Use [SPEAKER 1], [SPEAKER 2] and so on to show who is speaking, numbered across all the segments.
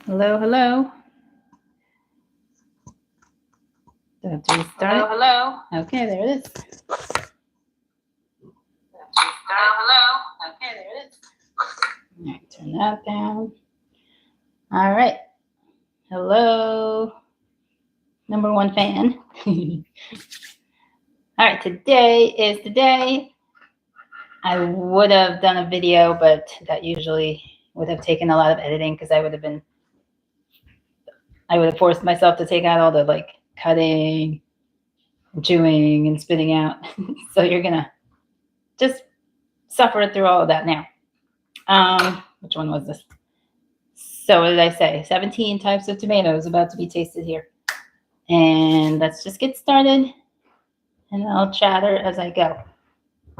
[SPEAKER 1] Hello, hello. Do I have to restart it?
[SPEAKER 2] Hello.
[SPEAKER 1] Okay, there it is.
[SPEAKER 2] Hello.
[SPEAKER 1] Okay, there it is. All right, turn that down. All right. Hello, number one fan. All right, today is the day. I would have done a video, but that usually would have taken a lot of editing because I would have forced myself to take out all the like cutting, chewing, and spitting out. So you're gonna just suffer through all of that now. Which one was this? So what did I say? 17 types of tomatoes about to be tasted here. And let's just get started. And I'll chatter as I go.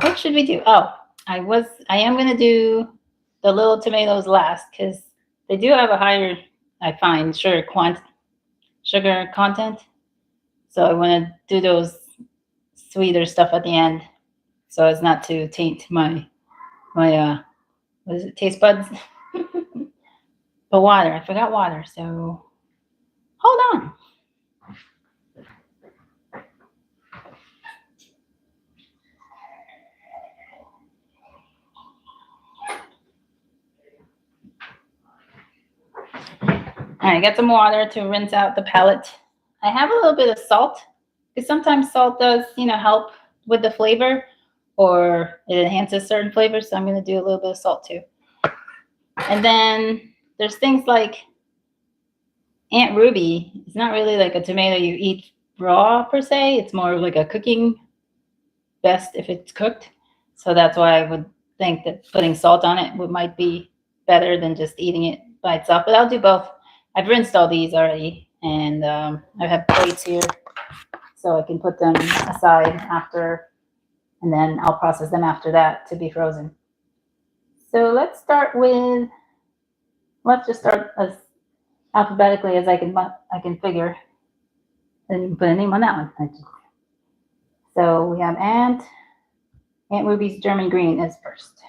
[SPEAKER 1] What should we do? Oh, I am gonna do the little tomatoes last because they do have a higher, I find, sugar content. So I want to do those sweeter stuff at the end, so as not to taint my what is it, taste buds. But water, I forgot water, so hold on. All right, got some water to rinse out the palate. I have a little bit of salt because sometimes salt does, help with the flavor, or it enhances certain flavors. So I'm going to do a little bit of salt too. And then there's things like Aunt Ruby. It's not really like a tomato you eat raw per se. It's more of like a cooking, best if it's cooked. So that's why I would think that putting salt on it might be better than just eating it by itself. But I'll do both. I've rinsed all these already, and I have plates here, so I can put them aside after, and then I'll process them after that to be frozen. So let's just start as alphabetically as I can figure, and you can put a name on that one. So we have Aunt Ruby's German green is first.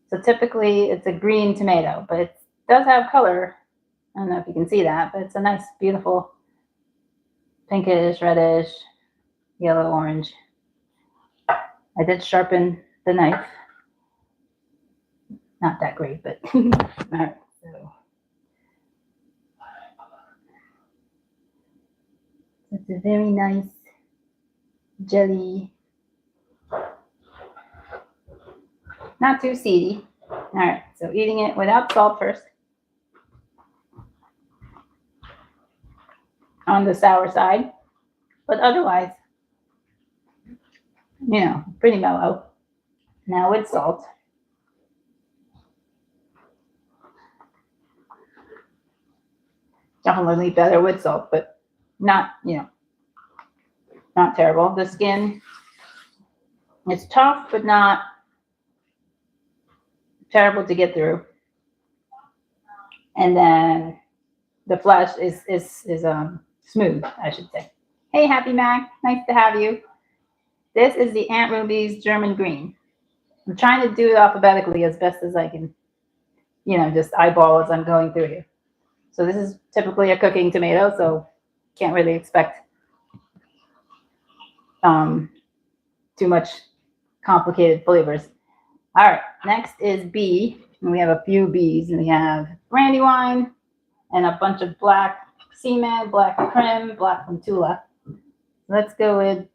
[SPEAKER 1] So typically it's a green tomato, but it does have color. I don't know if you can see that, but it's a nice, beautiful pinkish, reddish, yellow, orange. I did sharpen the knife. Not that great, but all right. So it's a very nice jelly. Not too seedy. All right, so eating it without salt first. On the sour side, but otherwise, pretty mellow. Now with salt. Definitely better with salt, but not terrible. The skin is tough, but not terrible to get through. And then the flesh is smooth, I should say. Hey, Happy Mac, nice to have you. This is the Aunt Ruby's German green. I'm trying to do it alphabetically as best as I can, just eyeball as I'm going through here. So this is typically a cooking tomato, so can't really expect too much complicated flavors. All right, next is B. And we have a few B's. And we have Brandywine and a bunch of black seaman, black prim, black from tula. Let's go with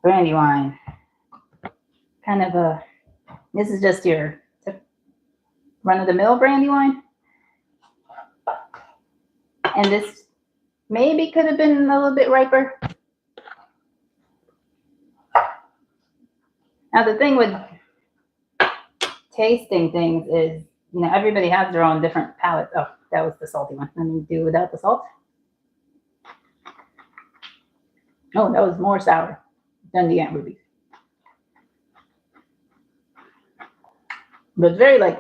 [SPEAKER 1] Brandywine. Kind of this is just your run-of-the-mill Brandywine. And this maybe could have been a little bit riper. Now the thing with tasting things is, everybody has their own different palate. Oh, that was the salty one. Let me do without the salt. Oh, that was more sour than the Aunt Ruby's. But it's very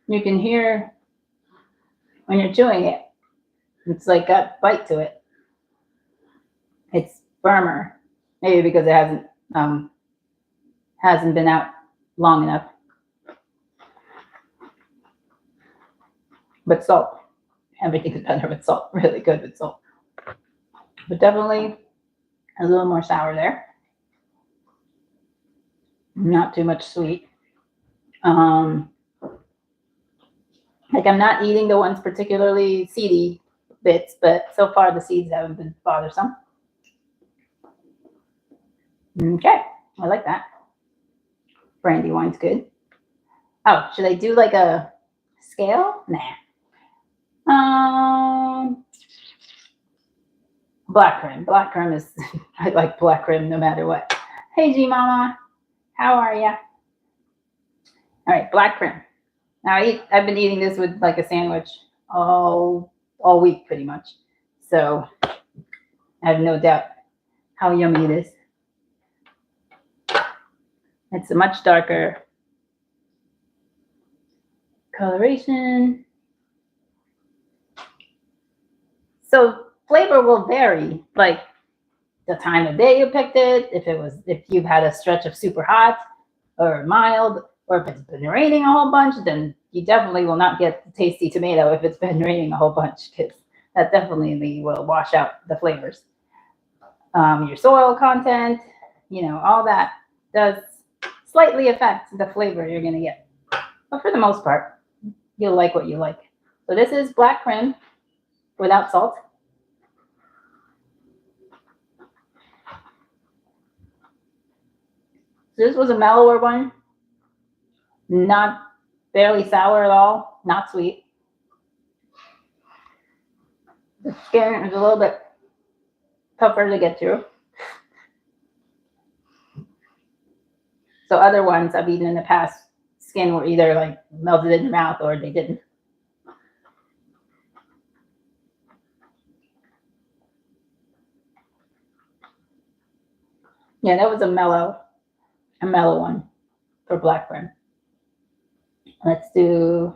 [SPEAKER 1] you can hear when you're chewing it, it's like got bite to it. It's firmer, maybe because it hasn't been out long enough. But salt, everything is better with salt. Really good with salt. But definitely a little more sour there. Not too much sweet. Like I'm not eating the ones particularly seedy bits, but so far the seeds haven't been bothersome. Okay, I like that. Brandywine's good. Oh, should I do like a scale? Nah. Black creme. Black creme is, I like black creme no matter what. Hey, G Mama, how are ya? All right, black creme. Now I've been eating this with like a sandwich all week pretty much. So I have no doubt how yummy it is. It's a much darker coloration. So flavor will vary, like the time of day you picked it, if you've had a stretch of super hot or mild, or if it's been raining a whole bunch, then you definitely will not get the tasty tomato if it's been raining a whole bunch, because that definitely will wash out the flavors. Your soil content, all that does slightly affect the flavor you're going to get. But for the most part, you'll like what you like. So this is black creme without salt. This was a mellower one, not barely sour at all, not sweet. The skin is a little bit tougher to get through. So other ones I've eaten in the past, skin were either like melted in your mouth or they didn't. Yeah, that was a mellow one for black creme. Let's do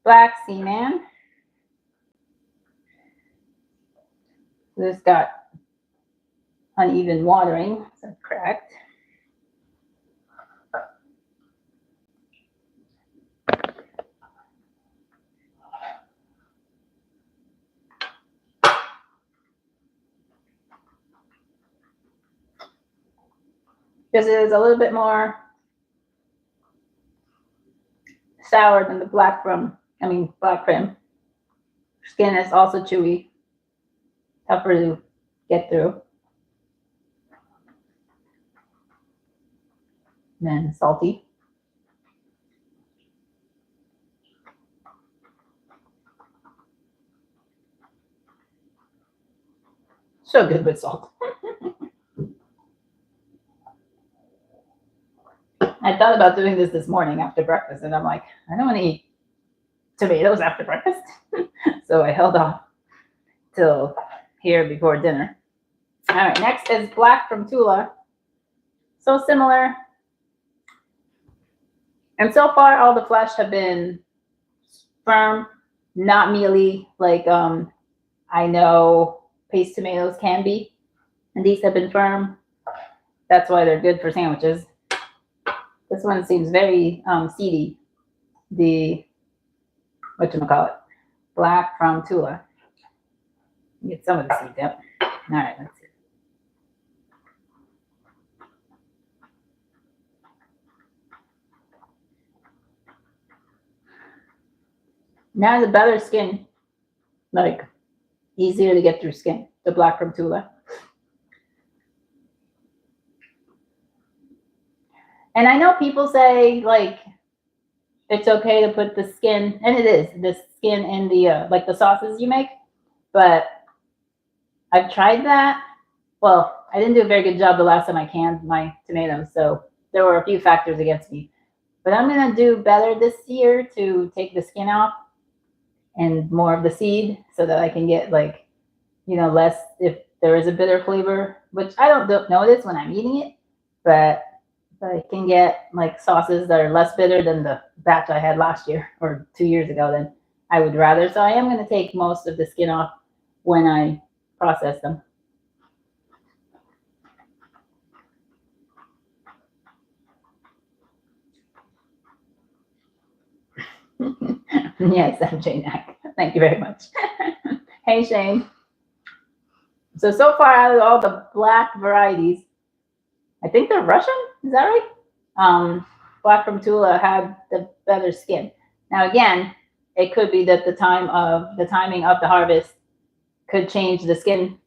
[SPEAKER 1] Black Seaman. This got uneven watering, that's correct. This is a little bit more sour than the black creme. Skin is also chewy, tougher to get through. Then salty. So good with salt. I thought about doing this morning after breakfast, and I'm like, I don't want to eat tomatoes after breakfast. So I held off till here before dinner. All right, next is black from Tula. So similar. And so far, all the flesh have been firm, not mealy, like I know paste tomatoes can be. And these have been firm. That's why they're good for sandwiches. This one seems very seedy. The, whatchamacallit, black from Tula. Get some of the seeds out. All right, let's see. Now the better skin, like easier to get through skin, the black from Tula. And I know people say like it's okay to put the skin, and it is, the skin in the like the sauces you make, but I've tried that. Well, I didn't do a very good job the last time I canned my tomatoes, so there were a few factors against me. But I'm gonna do better this year to take the skin off and more of the seed, so that I can get like, less, if there is a bitter flavor, which I don't notice when I'm eating it, but I can get like sauces that are less bitter than the batch I had last year or 2 years ago, then I would rather. So I am going to take most of the skin off when I process them. Yes, I'm Jane. Thank you very much. Hey, Shane. So far out of all the black varieties, I think they're Russian. Is that right? Black from Tula had the better skin. Now, again, it could be that the timing of the harvest could change the skin,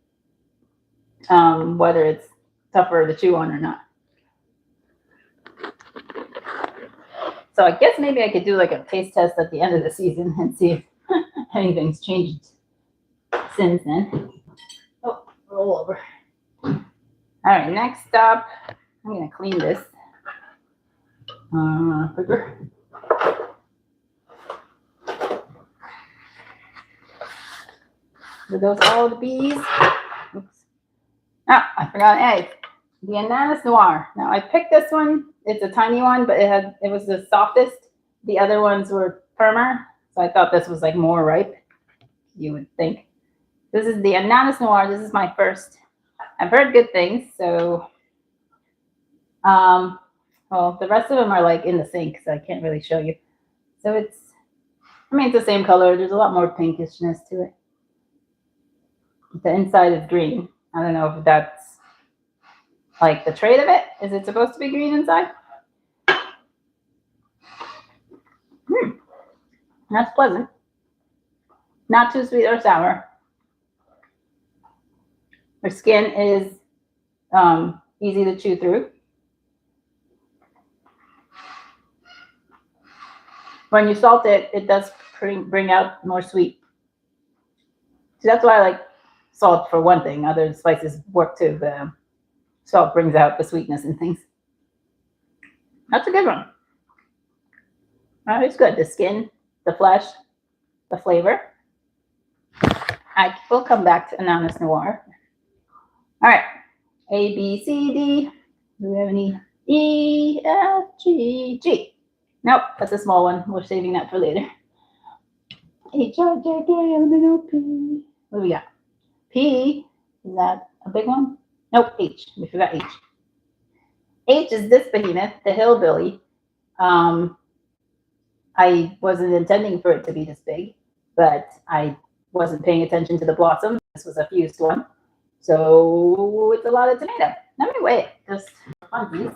[SPEAKER 1] whether it's tougher to chew on or not. So I guess maybe I could do like a taste test at the end of the season and see if anything's changed since then. Oh, roll over. All right, next up, I'm gonna clean this. Figure. Are those all the bees? Oops. Oh, I forgot an egg. The Ananas Noire. Now I picked this one. It's a tiny one, but it was the softest. The other ones were firmer, so I thought this was like more ripe. You would think. This is the Ananas Noire. This is my first. I've heard good things, so well, the rest of them are like in the sink, so I can't really show you. So it's the same color. There's a lot more pinkishness to it. The inside is green. I don't know if that's like the trait of it. Is it supposed to be green inside? That's pleasant. Not too sweet or sour. Her skin is easy to chew through. When you salt it, it does bring out more sweet. So that's why I like salt for one thing. Other spices work too, but salt brings out the sweetness in things. That's a good one. It's good. The skin, the flesh, the flavor. I will come back to Ananas Noire. All right. A, B, C, D. Do we have any? E, F, G, G. Nope, that's a small one. We're saving that for later. H, I, J, K, L, M, N, O, P. What do we got? P. Is that a big one? Nope, H. We forgot H. H is this behemoth, the hillbilly. I wasn't intending for it to be this big, but I wasn't paying attention to the blossom. This was a fused one. So it's a lot of tomato. Let me weigh it just for funsies.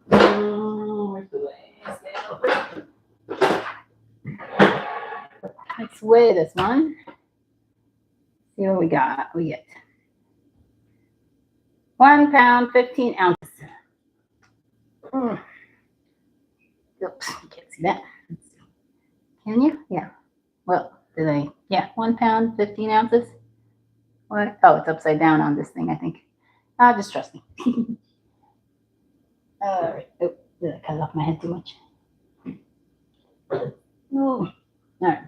[SPEAKER 1] Where's the weigh scale? Let's weigh this one. See what we got. We get 1 pound, 15 ounces. Oops, you can't see that. Can you? Yeah. Well, did I? Yeah, 1 pound, 15 ounces. What? Oh, it's upside down on this thing, I think. Just trust me. All right. Oh, did I cut off my head too much? Oh, all right.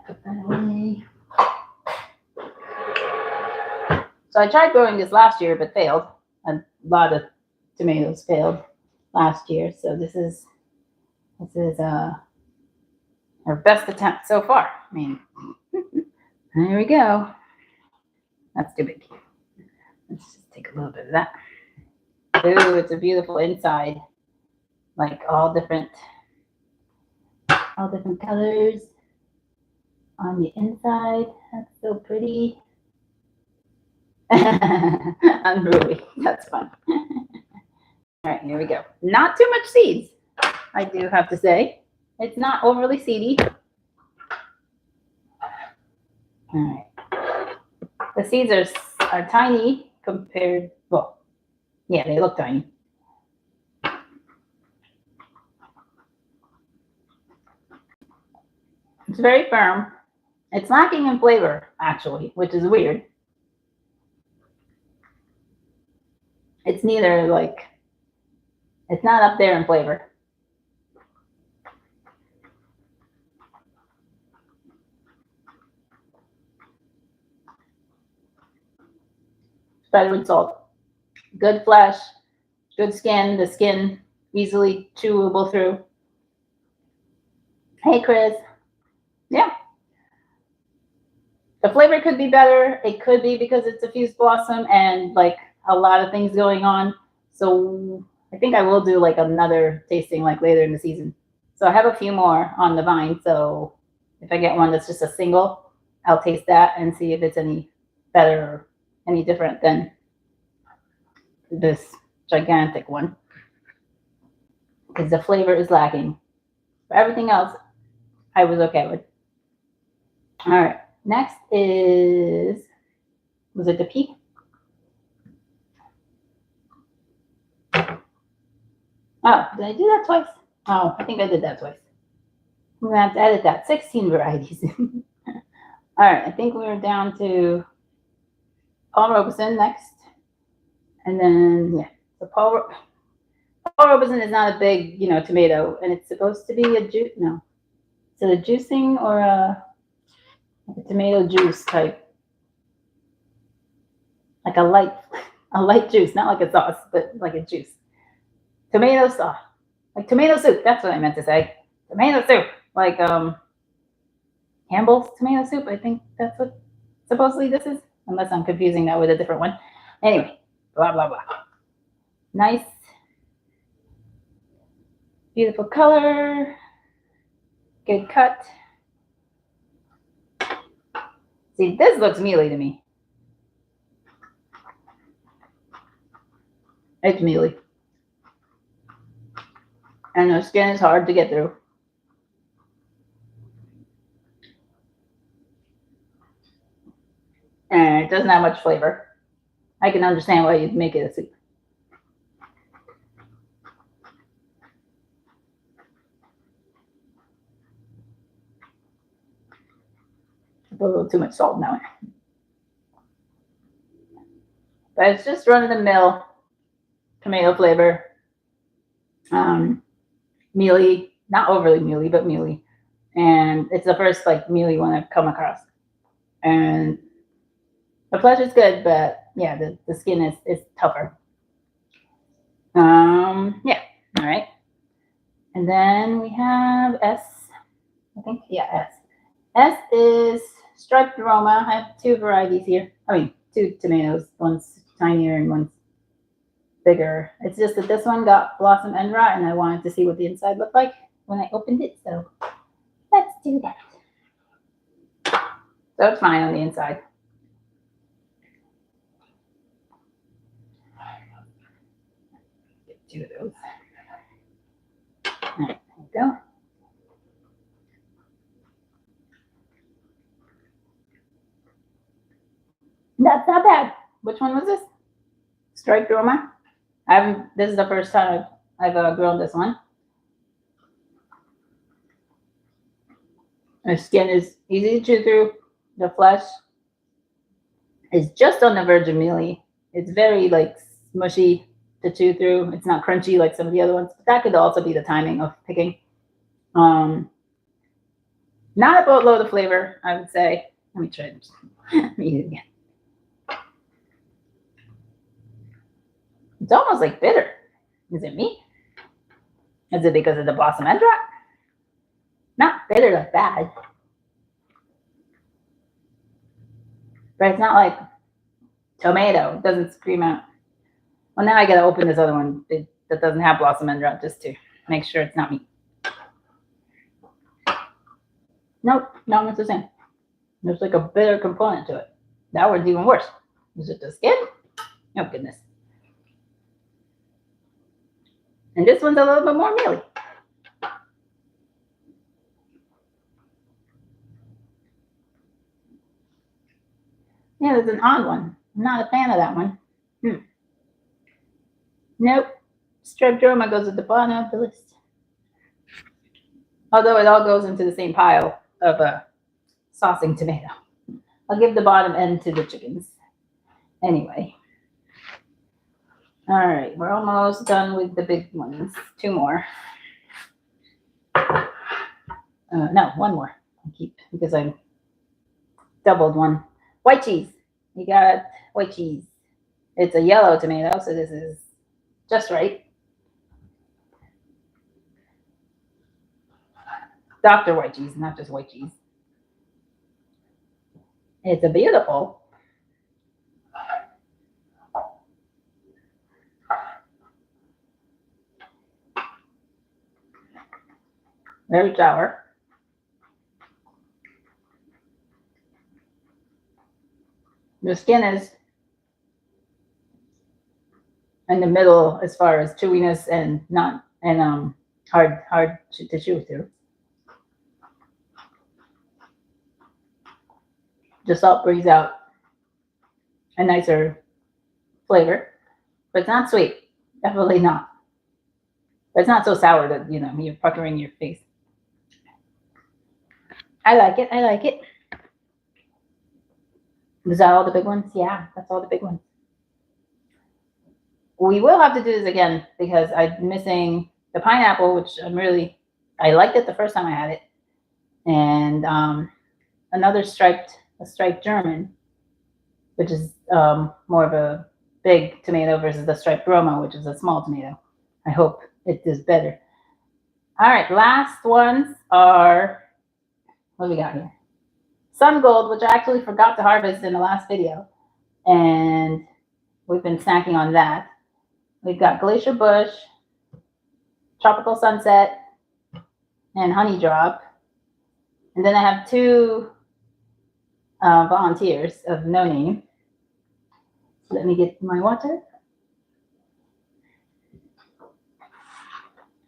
[SPEAKER 1] Put that away. So I tried growing this last year, but failed. A lot of tomatoes failed last year. So this is our best attempt so far. I mean, there we go. That's too big. Let's just take a little bit of that. Ooh, it's a beautiful inside. Like all different colors on the inside. That's so pretty. Unruly. That's fun. All right, here we go. Not too much seeds, I do have to say. It's not overly seedy. All right. The seeds are tiny compared, well, yeah, they look tiny. It's very firm. It's lacking in flavor, actually, which is weird. It's neither like, it's not up there in flavor. Better with salt. Good flesh, good skin. The skin easily chewable through. Hey, Chris. Yeah. The flavor could be better. It could be because it's a fused blossom and like a lot of things going on. So I think I will do like another tasting like later in the season. So I have a few more on the vine. So if I get one that's just a single, I'll taste that and see if it's any better or any different than this gigantic one. Because the flavor is lacking. But everything else, I was okay with. All right. Next is, was it the peak? Oh, did I do that twice? Oh, I think I did that twice. I'm going to have to edit that. 16 varieties. All right. I think we're down to Paul Robeson next. And then, yeah. So Paul Robeson is not a big, tomato. And it's supposed to be a juice. No. Is it a juicing or a tomato juice type? Like a light juice. Not like a sauce, but like a juice. Tomato sauce. Like tomato soup. That's what I meant to say. Tomato soup. Like Campbell's tomato soup. I think that's what supposedly this is. Unless I'm confusing that with a different one. Anyway, blah, blah, blah. Nice. Beautiful color. Good cut. See, this looks mealy to me. It's mealy. And the skin is hard to get through. And it doesn't have much flavor. I can understand why you'd make it a soup. Put a little too much salt now. But it's just run-of-the-mill tomato flavor. Mealy, not overly mealy, but mealy. And it's the first like mealy one I've come across. And the flesh is good, but yeah, the skin is tougher. Yeah, all right. And then we have S. I think, yeah, S. S is striped roma. I have two varieties here. I mean, two tomatoes. One's tinier and one's bigger. It's just that this one got blossom end rot, and I wanted to see what the inside looked like when I opened it. So let's do that. So it's fine on the inside. Get two of those. All right, there we go. That's not bad. Which one was this? Striped roma. This is the first time I've grown this one. The skin is easy to chew through. The flesh is just on the verge of mealy. It's very like smushy to chew through. It's not crunchy like some of the other ones. But that could also be the timing of picking. Not a boatload of flavor, I would say. Let me try this. Let me eat it again. It's almost like bitter. Is it me? Is it because of the blossom end rot? Not bitter, like bad. But it's not like tomato. It doesn't scream out. Well, now I gotta open this other one that doesn't have blossom end rot just to make sure it's not me. Nope, not much the same. There's like a bitter component to it. That one's even worse. Is it the skin? Oh, goodness. And this one's a little bit more mealy. Yeah, there's an odd one. I'm not a fan of that one. Nope. Striped roma goes at the bottom of the list. Although it all goes into the same pile of saucing tomato. I'll give the bottom end to the chickens. Anyway. All right, we're almost done with the big ones. Two more. No, one more. I keep because I doubled one. White cheese. You got white cheese. It's a yellow tomato, so this is just right. Dr. White cheese, not just white cheese. It's a beautiful. Very sour. The skin is in the middle as far as chewiness and not hard to chew through. The salt brings out a nicer flavor, but it's not sweet. Definitely not. But it's not so sour that you're puckering your face. I like it. I like it. Is that all the big ones? Yeah, that's all the big ones. We will have to do this again because I'm missing the pineapple, which I liked it the first time I had it, and another striped German, which is more of a big tomato versus the striped Roma, which is a small tomato. I hope it does better. All right, last ones are, what do we got here? Sungold, which I actually forgot to harvest in the last video, and we've been snacking on that. We've got Glacier Bush, Tropical Sunset, and Honey Drop. And then I have two volunteers of no name. Let me get my water.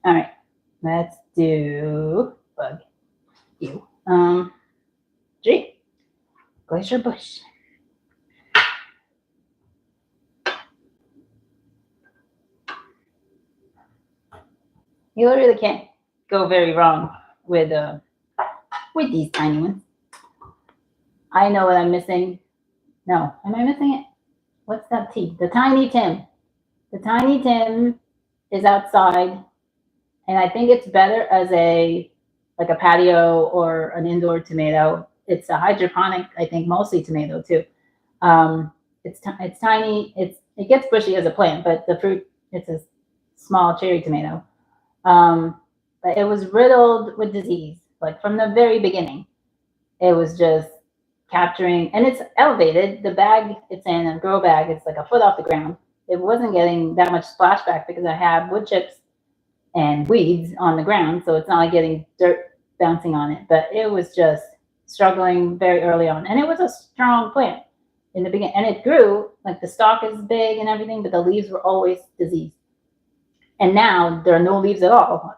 [SPEAKER 1] All right, let's do bug. You. G. Glacier Bush. You really can't go very wrong with these tiny ones. I know what I'm missing. No, am I missing it? What's that T? The Tiny Tim. The Tiny Tim is outside, and I think it's better as a patio or an indoor tomato. It's a hydroponic, I think, mostly tomato too. It's tiny. It gets bushy as a plant, but the fruit, it's a small cherry tomato. But it was riddled with disease, like from the very beginning. It was just capturing, and it's elevated. The bag it's in, a grow bag, it's like a foot off the ground. It wasn't getting that much splashback because I have wood chips and weeds on the ground, so it's not like getting dirt bouncing on it. But it was just struggling very early on, and it was a strong plant in the beginning, and it grew, like the stalk is big and everything, but the leaves were always diseased. And now there are no leaves at all.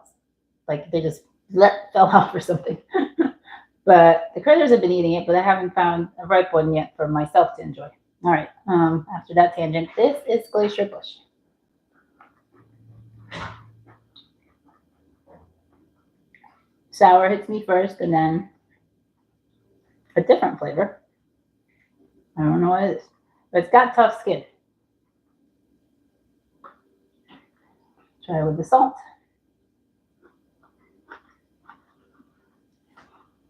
[SPEAKER 1] Like they just fell off or something. But the critters have been eating it, but I haven't found a ripe one yet for myself to enjoy. All right, after that tangent, this is Glacier Bush. Sour hits me first, and then a different flavor. I don't know what it is, but it's got tough skin. Try it with the salt.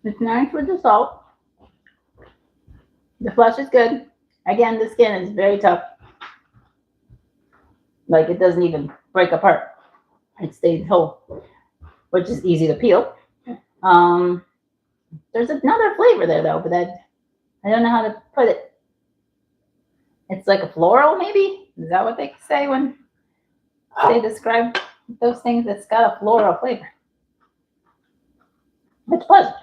[SPEAKER 1] It's nice with the salt. The flesh is good. Again, the skin is very tough. Like it doesn't even break apart. It stays whole, which is easy to peel. There's another flavor there though, but I don't know how to put it. It's like a floral, maybe? Is that what they say when they describe those things? It's got a floral flavor. It's pleasant.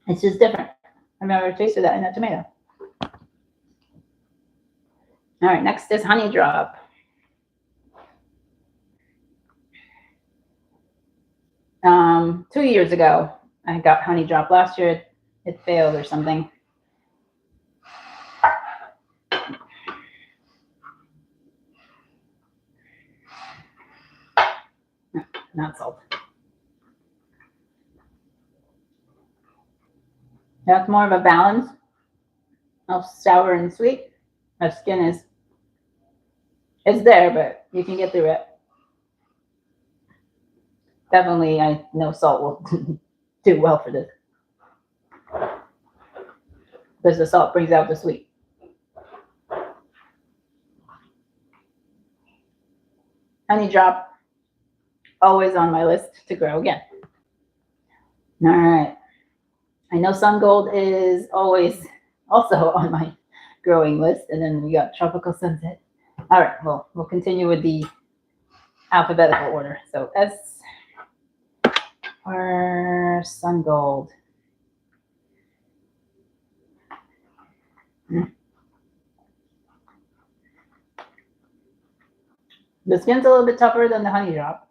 [SPEAKER 1] It's just different. I've never tasted that in a tomato. All right, next is Honey Drop. 2 years ago, I got Honey Drop. Last year, it failed or something. No, not salt. That's more of a balance of sour and sweet. My skin it's there, but you can get through it. Definitely, I know salt will do well for this because the salt brings out the sweet. Honey Drop, always on my list to grow again. All right. I know Sungold is always also on my growing list. And then we got Tropical Sunset. All right, well, we'll continue with the alphabetical order. So S, or Sungold. The skin's a little bit tougher than the honey drop.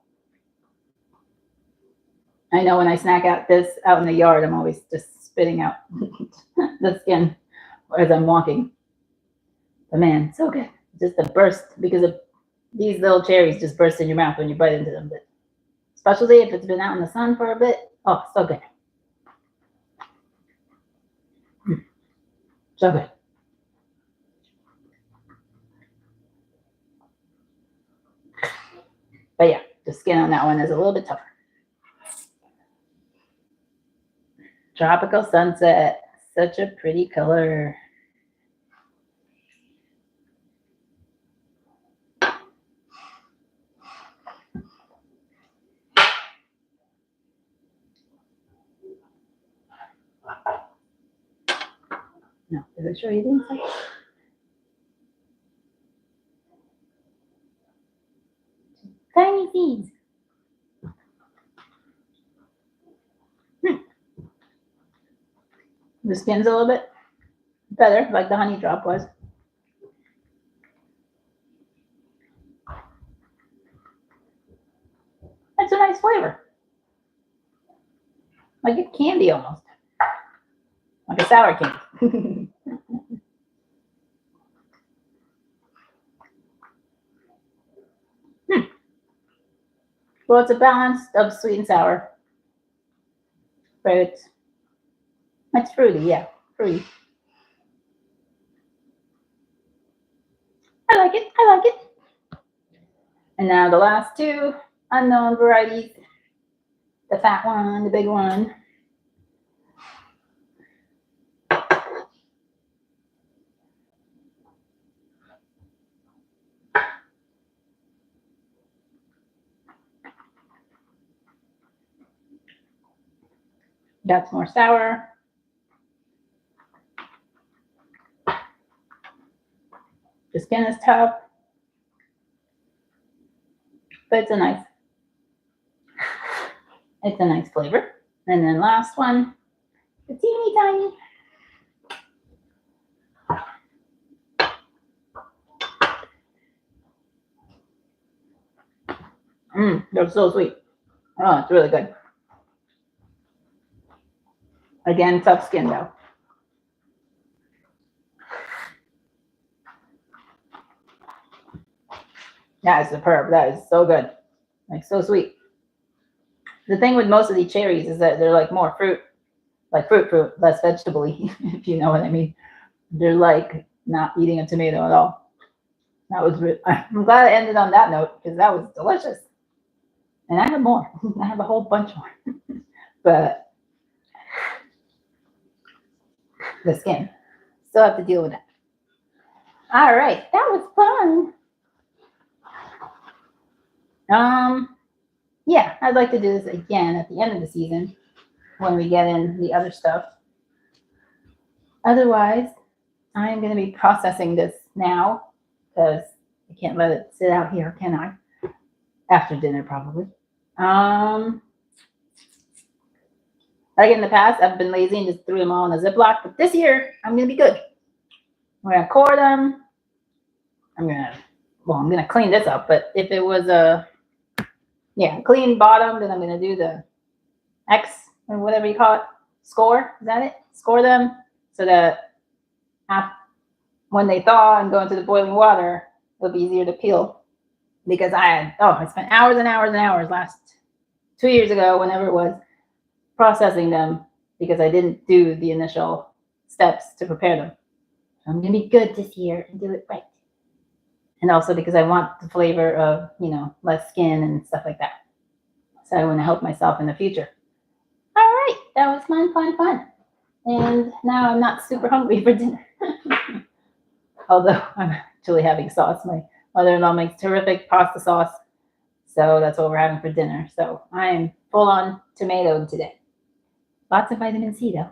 [SPEAKER 1] I know when I snack out this out in the yard, I'm always just spitting out the skin as I'm walking. But man, so good. Just a burst because of these little cherries just burst in your mouth when you bite into them. But especially if it's been out in the sun for a bit. Oh, so good. So good. But yeah, the skin on that one is a little bit tougher. Tropical sunset. Such a pretty color. No, did I show you the inside? Tiny seeds. The skin's a little bit better, like the honey drop was. It's a nice flavor. Like a candy almost. Like a sour candy. Well, it's a balance of sweet and sour. But it's fruity, yeah. Fruity. I like it. I like it. And now the last two unknown varieties. The fat one, the big one. That's more sour. The skin is tough, but it's a nice flavor. And then last one, the teeny tiny. They're so sweet. Oh, it's really good. Again, tough skin though. That is superb. That is so good. Like so sweet. The thing with most of these cherries is that they're like more fruit, like fruit, less vegetable-y, if you know what I mean. They're like not eating a tomato at all. That was I'm glad I ended on that note because that was delicious. And I have more. I have a whole bunch more. But the skin. Still have to deal with that. All right. That was fun. Yeah, I'd like to do this again at the end of the season when we get in the other stuff. Otherwise, I'm going to be processing this now because I can't let it sit out here, can I? After dinner, probably. Like in the past, I've been lazy and just threw them all in a Ziploc. But this year, I'm going to be good. We're going to core them. I'm going to clean this up. But if it was a clean bottom, then I'm going to do the X or whatever you call it. Score. Is that it? Score them so that when they thaw and go into the boiling water, it'll be easier to peel. Because I spent hours and hours and hours last 2 years ago, whenever it was, processing them because I didn't do the initial steps to prepare them. I'm going to be good this year and do it right. And also because I want the flavor of, less skin and stuff like that. So I want to help myself in the future. All right. That was fun. And now I'm not super hungry for dinner. Although I'm actually having sauce. My mother-in-law makes terrific pasta sauce. So that's what we're having for dinner. So I'm full on tomatoed today. Lots of vitamin C though.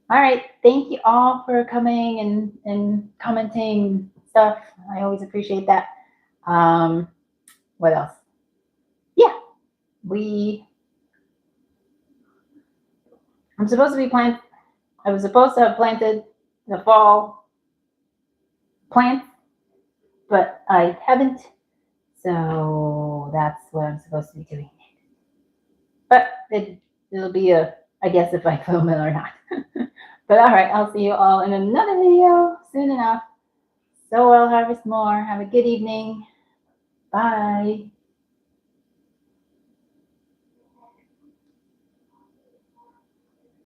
[SPEAKER 1] All right. Thank you all for coming and commenting stuff. I always appreciate that. What else? Yeah. We I'm supposed to be plant. I was supposed to have planted the fall plants, but I haven't. So that's what I'm supposed to be doing. But it'll be I guess if I film it or not. But all right, I'll see you all in another video soon enough. So I'll harvest more. Have a good evening. Bye.